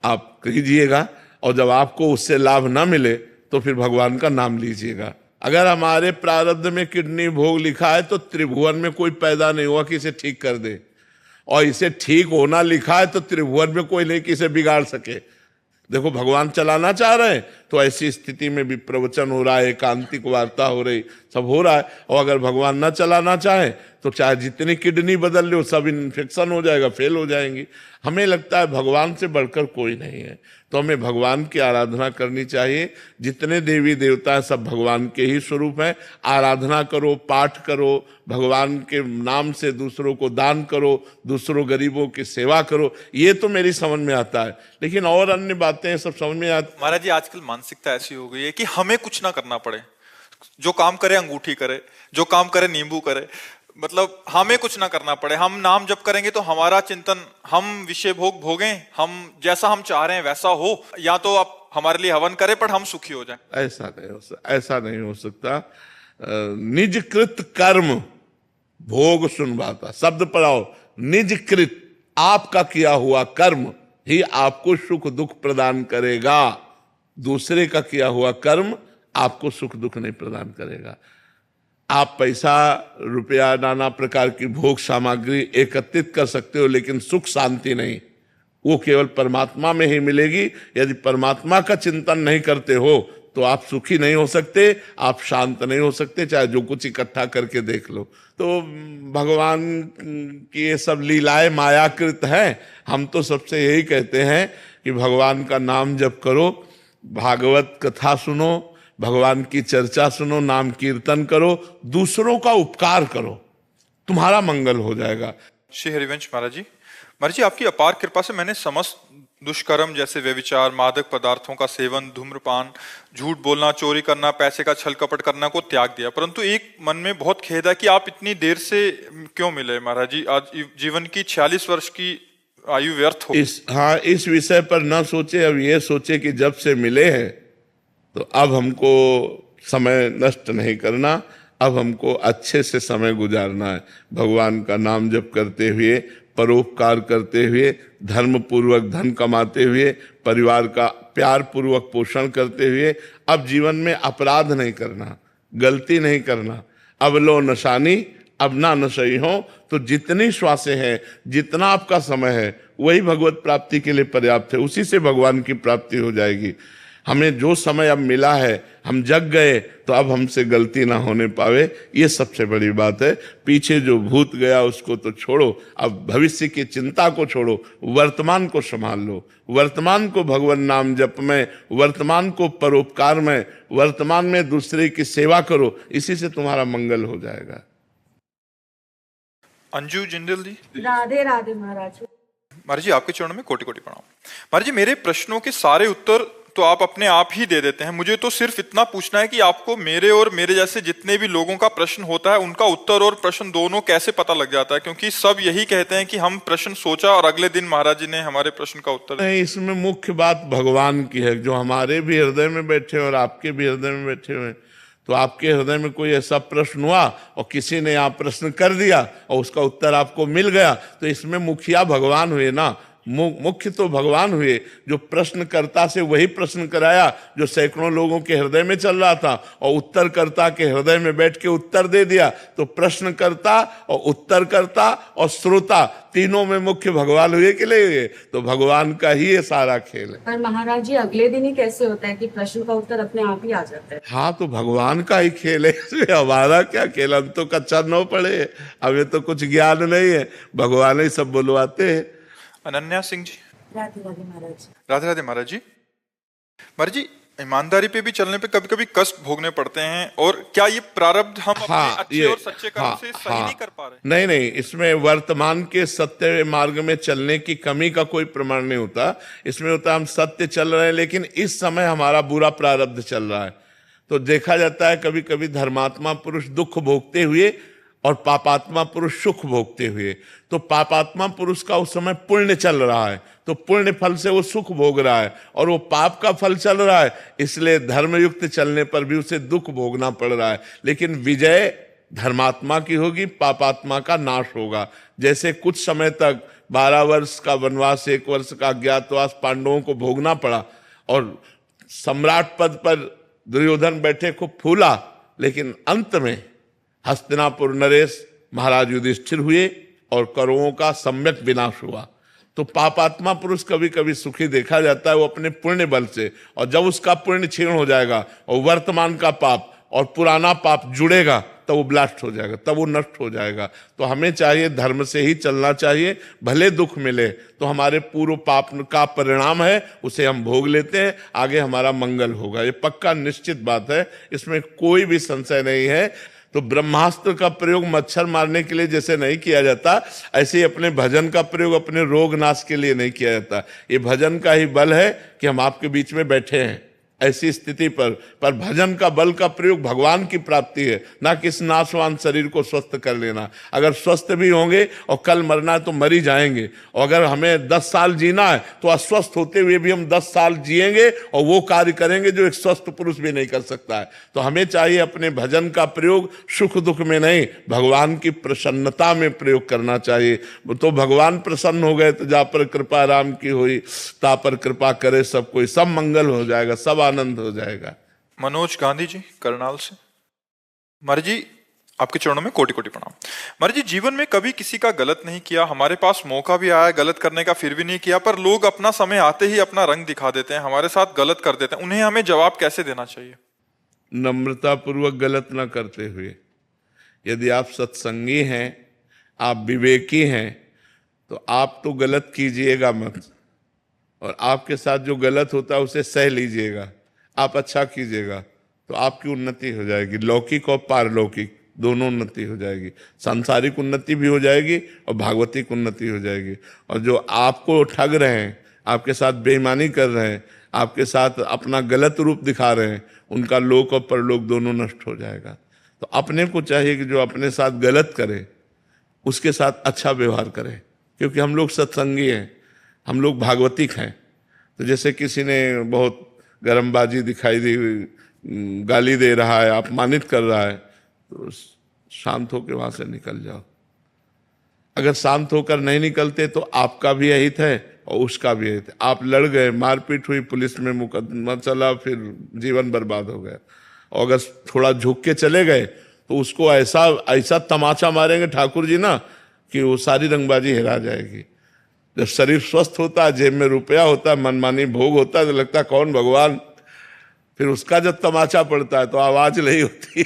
आप कीजिएगा, और जब आपको उससे लाभ ना मिले तो फिर भगवान का नाम लीजिएगा। अगर हमारे प्रारब्ध में किडनी भोग लिखा है तो त्रिभुवन में कोई पैदा नहीं हुआ कि इसे ठीक कर दे, और इसे ठीक होना लिखा है तो त्रिभुवन में कोई नहीं कि इसे बिगाड़ सके। देखो, भगवान चलाना चाह रहे हैं तो ऐसी स्थिति में भी प्रवचन हो रहा है, एकांतिक वार्ता हो रही, सब हो रहा है। और अगर भगवान न चलाना चाहे तो चाहे जितनी किडनी बदल लो, सब इन्फेक्शन हो जाएगा, फेल हो जाएंगी। हमें लगता है भगवान से बढ़कर कोई नहीं है, तो हमें भगवान की आराधना करनी चाहिए। जितने देवी देवता हैं सब भगवान के ही स्वरूप हैं। आराधना करो, पाठ करो, भगवान के नाम से दूसरों को दान करो, दूसरों गरीबों की सेवा करो, ये तो मेरी समझ में आता है। लेकिन और अन्य बातें सब समझ में आती। महाराज जी, आजकल मानसिकता ऐसी हो गई है कि हमें कुछ ना करना पड़े, जो काम करे अंगूठी करे, जो काम करे नींबू करे, मतलब हमें कुछ ना करना पड़े। हम नाम जप करेंगे तो हमारा चिंतन, हम विषय भोग भोगें, हम जैसा हम चाह रहे हैं वैसा हो, या तो आप हमारे लिए हवन करें पर हम सुखी हो जाएं। ऐसा नहीं हो सकता, ऐसा नहीं हो सकता। निजकृत कर्म भोग सुनवाता, शब्द पर आओ, निजकृत, आपका किया हुआ कर्म ही आपको सुख दुख प्रदान करेगा। दूसरे का किया हुआ कर्म आपको सुख दुख नहीं प्रदान करेगा। आप पैसा रुपया नाना प्रकार की भोग सामग्री एकत्रित कर सकते हो, लेकिन सुख शांति नहीं, वो केवल परमात्मा में ही मिलेगी। यदि परमात्मा का चिंतन नहीं करते हो तो आप सुखी नहीं हो सकते, आप शांत नहीं हो सकते, चाहे जो कुछ इकट्ठा करके देख लो। तो भगवान की ये सब लीलाएं मायाकृत हैं। हम तो सबसे यही कहते हैं कि भगवान का नाम जप करो, भागवत कथा सुनो, भगवान की चर्चा सुनो, नाम कीर्तन करो, दूसरों का उपकार करो, तुम्हारा मंगल हो जाएगा। श्री हरिवंश महाराज जी, आपकी अपार कृपा से मैंने समस्त दुष्कर्म जैसे व्यभिचार, मादक पदार्थों का सेवन, धूम्रपान, झूठ बोलना, चोरी करना, पैसे का छल कपट करना को त्याग दिया। परंतु एक मन में बहुत खेद है कि आप इतनी देर से क्यों मिले महाराज जी? आज जीवन की 46 वर्ष की आयु व्यर्थ हो। इस विषय पर न सोचे, अब ये सोचे कि जब से मिले हैं तो अब हमको समय नष्ट नहीं करना, अब हमको अच्छे से समय गुजारना है। भगवान का नाम जप करते हुए, परोपकार करते हुए, धर्म पूर्वक धन कमाते हुए, परिवार का प्यार पूर्वक पोषण करते हुए, अब जीवन में अपराध नहीं करना, गलती नहीं करना। अब लो नशानी, अब ना नशई हो। तो जितनी श्वासें हैं, जितना आपका समय है, वही भगवत प्राप्ति के लिए पर्याप्त है, उसी से भगवान की प्राप्ति हो जाएगी। हमें जो समय अब मिला है, हम जग गए तो अब हमसे गलती ना होने पावे, ये सबसे बड़ी बात है। पीछे जो भूत गया उसको तो छोड़ो, अब भविष्य की चिंता को छोड़ो, वर्तमान को संभाल लो। वर्तमान को भगवान नाम जप में, वर्तमान को परोपकार में, वर्तमान में दूसरे की सेवा करो, इसी से तुम्हारा मंगल हो जाएगा। अंजू जिंदल जी। राधे राधे महाराज। महाराज जी, आपके चरणों में कोटि कोटि प्रणाम। महाराज जी, मेरे प्रश्नों के सारे उत्तर तो आप अपने आप ही दे देते हैं। मुझे तो सिर्फ इतना पूछना है कि आपको मेरे और मेरे जैसे जितने भी लोगों का प्रश्न होता है, उनका उत्तर और प्रश्न दोनों कैसे पता लग जाता है? क्योंकि सब यही कहते हैं कि हम प्रश्न सोचा और अगले दिन महाराज जी ने हमारे प्रश्न का उत्तर नहीं, इसमें मुख्य बात भगवान की है, जो हमारे भी हृदय में बैठे और आपके भी हृदय में बैठे हुए। तो आपके हृदय में कोई ऐसा प्रश्न हुआ और किसी ने आप प्रश्न कर दिया और उसका उत्तर आपको मिल गया, तो इसमें मुखिया भगवान हुए ना। मुख्य तो भगवान हुए, जो प्रश्नकर्ता से वही प्रश्न कराया जो सैकड़ों लोगों के हृदय में चल रहा था, और उत्तरकर्ता के हृदय में बैठ के उत्तर दे दिया। तो प्रश्नकर्ता और उत्तरकर्ता और श्रोता तीनों में मुख्य भगवान हुए कि नहीं हुए? तो भगवान का ही ये सारा खेल है। पर महाराज जी, अगले दिन ही कैसे होता है कि प्रश्न का उत्तर अपने आप ही आ जाता है? हाँ, तो भगवान का ही खेल है, इसमें हमारा क्या खेल? हम तो कच्चा न पड़े, हमें तो कुछ ज्ञान नहीं है, भगवान ही सब बुलवाते हैं। अनन्या सिंह जी। राधे राधे महाराज। राधे राधे महाराज जी। महाराज जी, ईमानदारी पे भी चलने पे कभी कभी कष्ट भोगने पड़ते हैं, और क्या ये प्रारब्ध हम अपने अच्छे और सच्चे कर्म से सही नहीं कर पा रहे? नहीं, इसमें वर्तमान के सत्य मार्ग में चलने की कमी का कोई प्रमाण नहीं होता। इसमें होता है हम सत्य चल रहे हैं, लेकिन इस समय हमारा बुरा प्रारब्ध चल रहा है। तो देखा जाता है कभी कभी धर्मात्मा पुरुष दुख भोगते हुए और पापात्मा पुरुष सुख भोगते हुए। तो पापात्मा पुरुष का उस समय पुण्य चल रहा है, तो पुण्य फल से वो सुख भोग रहा है, और वो पाप का फल चल रहा है, इसलिए धर्मयुक्त चलने पर भी उसे दुख भोगना पड़ रहा है। लेकिन विजय धर्मात्मा की होगी, पापात्मा का नाश होगा। जैसे कुछ समय तक 12 वर्ष का वनवास, 1 वर्ष का अज्ञातवास पांडवों को भोगना पड़ा, और सम्राट पद पर दुर्योधन बैठे खूब फूला, लेकिन अंत में हस्तिनापुर नरेश महाराज युधिष्ठिर हुए और कौरवों का सम्यक विनाश हुआ। तो पापात्मा पुरुष कभी कभी सुखी देखा जाता है वो अपने पुण्य बल से, और जब उसका पुण्य क्षीण हो जाएगा और वर्तमान का पाप और पुराना पाप जुड़ेगा तब वो ब्लास्ट हो जाएगा, तब वो नष्ट हो जाएगा। तो हमें चाहिए धर्म से ही चलना चाहिए, भले दुख मिले तो हमारे पूर्व पाप का परिणाम है, उसे हम भोग लेते हैं, आगे हमारा मंगल होगा। ये पक्का निश्चित बात है, इसमें कोई भी संशय नहीं है। तो ब्रह्मास्त्र का प्रयोग मच्छर मारने के लिए जैसे नहीं किया जाता, ऐसे ही अपने भजन का प्रयोग अपने रोग नाश के लिए नहीं किया जाता। ये भजन का ही बल है कि हम आपके बीच में बैठे हैं ऐसी स्थिति पर भजन का बल का प्रयोग भगवान की प्राप्ति है, ना कि इस नाशवान शरीर को स्वस्थ कर लेना। अगर स्वस्थ भी होंगे और कल मरना है तो मर ही जाएंगे, और अगर हमें 10 साल जीना है तो अस्वस्थ होते हुए भी हम 10 साल जिएंगे और वो कार्य करेंगे जो एक स्वस्थ पुरुष भी नहीं कर सकता है। तो हमें चाहिए अपने भजन का प्रयोग सुख दुख में नहीं, भगवान की प्रसन्नता में प्रयोग करना चाहिए। तो भगवान प्रसन्न हो गए तो जा पर कृपा राम की हुई, ता पर कृपा करे सब कोई, सब मंगल हो जाएगा, सब आनंद हो जाएगा। मनोज गांधी जी करनाल से। महाराज जी आपके चरणों में कोटि कोटि प्रणाम। महाराज जी जीवन में कभी किसी का गलत नहीं किया, हमारे पास मौका भी आया गलत करने का फिर भी नहीं किया, पर लोग अपना समय आते ही अपना रंग दिखा देते हैं, हमारे साथ गलत कर देते हैं, उन्हें हमें जवाब कैसे देना चाहिए? नम्रता पूर्वक गलत ना करते हुए, यदि आप सत्संगी हैं, आप विवेकी हैं, तो आप तो गलत कीजिएगा मत, और आपके साथ जो गलत होता है उसे सह लीजिएगा। आप अच्छा कीजिएगा तो आपकी उन्नति हो जाएगी, लौकिक और पारलौकिक दोनों उन्नति हो जाएगी। सांसारिक उन्नति भी हो जाएगी और भागवतिक उन्नति हो जाएगी। और जो आपको ठग रहे हैं, आपके साथ बेईमानी कर रहे हैं, आपके साथ अपना गलत रूप दिखा रहे हैं, उनका लोक और परलोक दोनों नष्ट हो जाएगा। तो अपने को चाहिए कि जो अपने साथ गलत करे उसके साथ अच्छा व्यवहार करें, क्योंकि हम लोग सत्संगी हैं, हम लोग भागवतिक हैं। तो जैसे किसी ने बहुत गरमबाजी दिखाई दी, गाली दे रहा है, अपमानित कर रहा है, तो शांत होकर वहां से निकल जाओ। अगर शांत होकर नहीं निकलते तो आपका भी अहित है और उसका भी अहित है। आप लड़ गए, मारपीट हुई, पुलिस में मुकदमा चला, फिर जीवन बर्बाद हो गया। और अगर थोड़ा झुक के चले गए तो उसको ऐसा ऐसा तमाचा मारेंगे ठाकुर जी ना कि वो सारी रंगबाजी हिरा जाएगी। जब शरीर स्वस्थ होता है, जेब में रुपया होता है, मनमानी भोग होता है, तो लगता है कौन भगवान। फिर उसका जब तमाचा पड़ता है तो आवाज नहीं होती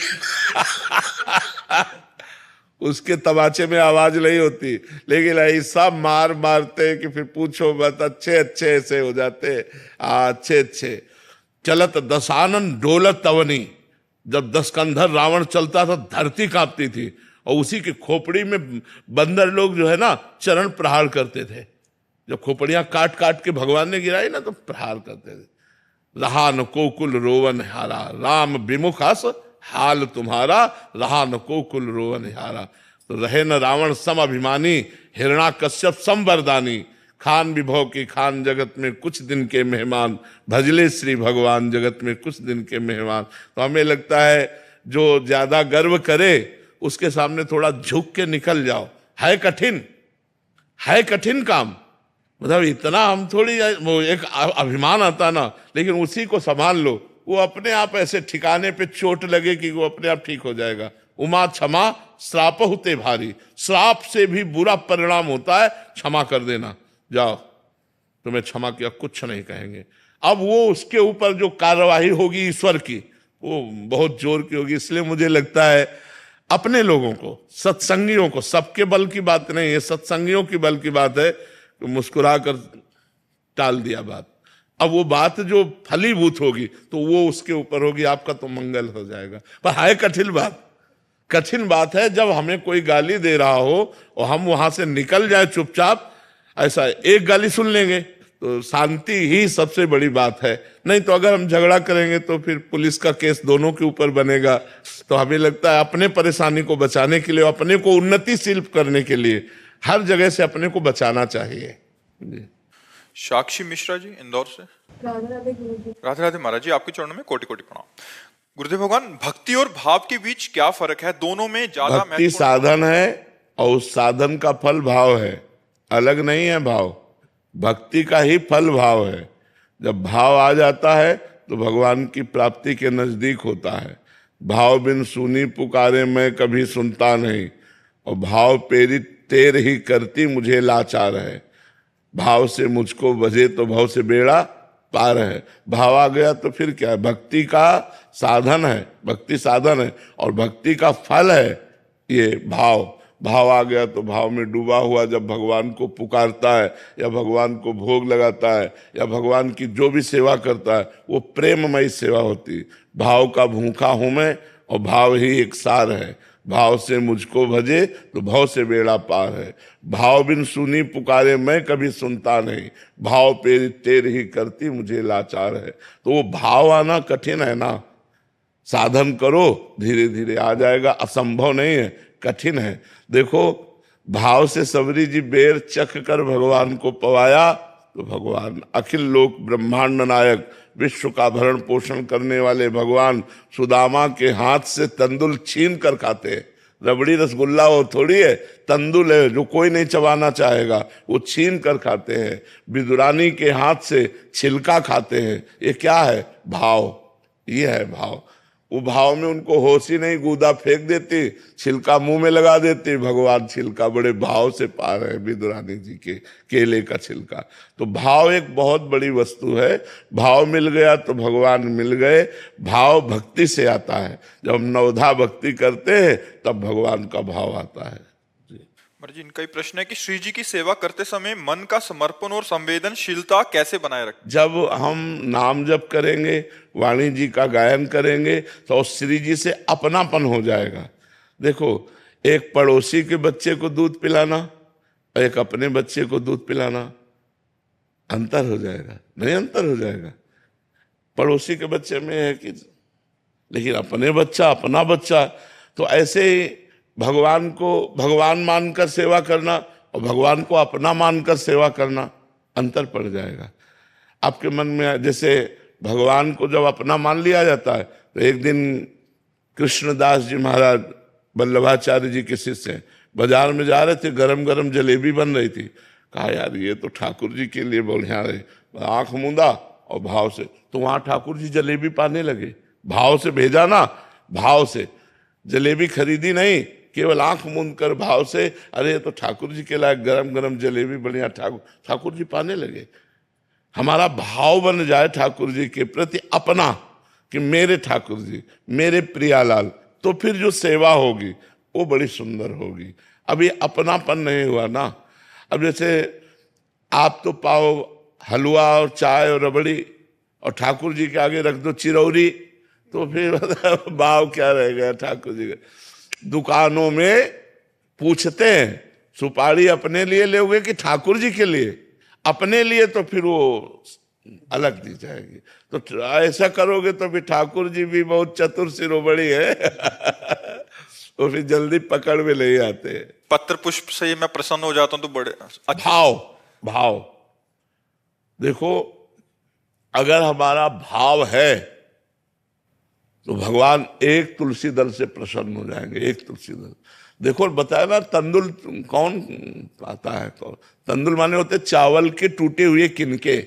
उसके तमाचे में आवाज नहीं होती, लेकिन ऐसा मार मारते कि फिर पूछो मत, अच्छे अच्छे ऐसे हो जाते, अच्छे अच्छे। चलत दशानन डोलत तवनी, जब 10 कंधर रावण चलता था धरती कांपती थी, और उसी की खोपड़ी में बंदर लोग जो है ना चरण प्रहार करते थे। जब खोपड़ियां काट काट के भगवान ने गिराई ना तो प्रहार करते थे। रहा न कोकुल रोवन हारा, राम विमुख हस हाल तुम्हारा, रहा न कोकुल रोवन हारा। तो रहे न रावण सम अभिमानी, हिरणा कश्यप सम वरदानी, खान विभव की खान जगत में कुछ दिन के मेहमान, भजले श्री भगवान जगत में कुछ दिन के मेहमान। तो हमें लगता है जो ज्यादा गर्व करे उसके सामने थोड़ा झुक के निकल जाओ। है कठिन काम, मतलब इतना हम थोड़ी, वो एक अभिमान आता ना, लेकिन उसी को संभाल लो, वो अपने आप ऐसे ठिकाने पे चोट लगे कि वो अपने आप ठीक हो जाएगा। उमा क्षमा श्राप होते भारी, श्राप से भी बुरा परिणाम होता है, क्षमा कर देना, जाओ तुम्हें क्षमा किया, कुछ नहीं कहेंगे। अब वो उसके ऊपर जो कार्यवाही होगी ईश्वर की, वो बहुत जोर की होगी। इसलिए मुझे लगता है अपने लोगों को, सत्संगियों को, सबके बल की बात नहीं है, सत्संगियों की बल की बात है, तो मुस्कुरा कर टाल दिया बात। अब वो बात जो फलीभूत होगी तो वो उसके ऊपर होगी, आपका तो मंगल हो जाएगा। पर है कठिन बात है जब हमें कोई गाली दे रहा हो और हम वहां से निकल जाए चुपचाप। ऐसा एक गाली सुन लेंगे तो शांति ही सबसे बड़ी बात है। नहीं तो अगर हम झगड़ा करेंगे तो फिर पुलिस का केस दोनों के ऊपर बनेगा। तो हमें लगता है अपने परेशानी को बचाने के लिए, अपने को उन्नतिशील करने के लिए हर जगह से अपने को बचाना चाहिए। साक्षी मिश्रा जी इंदौर से। राधे राधे गुरुजी। राधे राधे महाराज जी, आपके चरणों में कोटि कोटि प्रणाम। गुरुदेव भगवान, भक्ति और भाव के बीच क्या फर्क है? दोनों में ज्यादा भक्ति साधन है और उस साधन का फल भाव है, अलग नहीं है। भाव भक्ति का ही फल भाव है। जब भाव आ जाता है तो भगवान की प्राप्ति के नजदीक होता है। भाव बिन सुनी पुकारे मैं कभी सुनता नहीं, और भाव प्रेरित तेर ही करती मुझे लाचार है। भाव से मुझको बजे तो भाव से बेड़ा पार है। भाव आ गया तो फिर क्या है? भक्ति का साधन है, भक्ति साधन है और भक्ति का फल है ये भाव। भाव आ गया तो भाव में डूबा हुआ जब भगवान को पुकारता है या भगवान को भोग लगाता है या भगवान की जो भी सेवा करता है वो प्रेममयी सेवा होती है। भाव का भूखा हूं मैं और भाव ही एक सार है। भाव से मुझको भजे तो भाव से बेड़ा पार है। भाव बिन सुनी पुकारे मैं कभी सुनता नहीं, भाव पे तेर ही करती मुझे लाचार है। तो वो भाव आना कठिन है ना। साधन करो धीरे धीरे आ जाएगा, असंभव नहीं है, कठिन है। देखो भाव से सबरी जी बेर चख कर भगवान को पवाया तो भगवान अखिल लोक ब्रह्मांड नायक विश्व का भरण पोषण करने वाले भगवान सुदामा के हाथ से तंदुल छीन कर खाते हैं। रबड़ी रसगुल्ला वो थोड़ी है, तंदुल है जो कोई नहीं चबाना चाहेगा, वो छीन कर खाते हैं। विदुरानी के हाथ से छिलका खाते हैं। ये क्या है? भाव। ये है भाव। वो भाव में उनको होश ही नहीं, गूदा फेंक देती, छिलका मुंह में लगा देती। भगवान छिलका बड़े भाव से पा रहे हैं, विदुरानी जी के केले का छिलका। तो भाव एक बहुत बड़ी वस्तु है। भाव मिल गया तो भगवान मिल गए। भाव भक्ति से आता है। जब हम नवधा भक्ति करते हैं तब भगवान का भाव आता है। महाराज जी, इनका ही प्रश्न है कि श्री जी की सेवा करते समय मन का समर्पण और संवेदनशीलता कैसे बनाए रखें? जब हम नाम जप करेंगे, वाणी जी का गायन करेंगे तो श्री जी से अपनापन हो जाएगा। देखो, एक पड़ोसी के बच्चे को दूध पिलाना और एक अपने बच्चे को दूध पिलाना, अंतर हो जाएगा? नहीं, अंतर हो जाएगा। पड़ोसी के बच्चे में है कि, लेकिन अपने बच्चा, अपना बच्चा, तो ऐसे ही भगवान को भगवान मानकर सेवा करना और भगवान को अपना मानकर सेवा करना, अंतर पड़ जाएगा आपके मन में। जैसे भगवान को जब अपना मान लिया जाता है तो एक दिन कृष्णदास जी महाराज वल्लभाचार्य जी के शिष्य हैं, बाजार में जा रहे थे, गरम गरम जलेबी बन रही थी। कहा यार ये तो ठाकुर जी के लिए बढ़िया रहे। आंख मूंदा और भाव से, तो वहां ठाकुर जी जलेबी पाने लगे। भाव से भेजा ना, भाव से। जलेबी खरीदी नहीं, केवल आंख मूंद कर भाव से, अरे तो ठाकुर जी के लायक गरम गरम जलेबी बढ़िया, ठाकुर जी पाने लगे। हमारा भाव बन जाए ठाकुर जी के प्रति अपना, कि मेरे ठाकुर जी, मेरे प्रियालाल, तो फिर जो सेवा होगी वो बड़ी सुंदर होगी। अब ये अपनापन नहीं हुआ ना। अब जैसे आप तो पाओ हलवा और चाय और रबड़ी और ठाकुर जी के आगे रख दो चिरौरी, तो फिर भाव क्या रह गया ठाकुर जी का? दुकानों में पूछते हैं सुपारी अपने लिए लोगे कि ठाकुर जी के लिए? अपने लिए तो फिर वो अलग दी जाएगी। तो ऐसा करोगे तो फिर ठाकुर जी भी बहुत चतुर शिरोमणि है तो फिर जल्दी पकड़ में नहीं आते। पत्र पुष्प से मैं प्रसन्न हो जाता हूं तो बड़े भाव देखो, अगर हमारा भाव है तो भगवान एक तुलसी दल से प्रसन्न हो जाएंगे। एक तुलसी दल, देखो बताया ना, तंदुल कौन पाता है? कौन? तंदुल माने होते चावल के टूटे हुए किनके,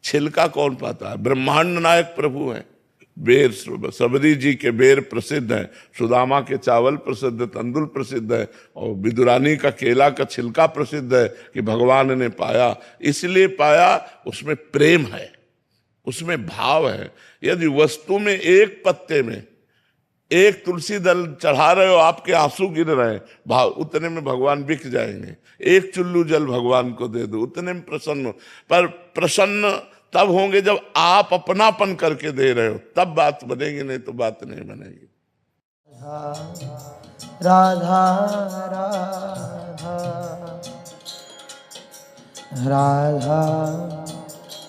छिलका कौन पाता है? ब्रह्मांड नायक प्रभु हैं। बेर, सबरी जी के बेर प्रसिद्ध है, सुदामा के चावल प्रसिद्ध है, तंदुल प्रसिद्ध है, और विदुरानी का केला का छिलका प्रसिद्ध है कि भगवान ने पाया। इसलिए पाया, उसमें प्रेम है, उसमें भाव है। यदि वस्तु में एक पत्ते में एक तुलसी दल चढ़ा रहे हो, आपके आंसू गिर रहे हैं, भाव उतने में भगवान बिक जाएंगे। एक चुल्लू जल भगवान को दे दो, उतने में प्रसन्न हो। पर प्रसन्न तब होंगे जब आप अपनापन करके दे रहे हो, तब बात बनेगी, नहीं तो बात नहीं बनेगी। राधा राधा राधा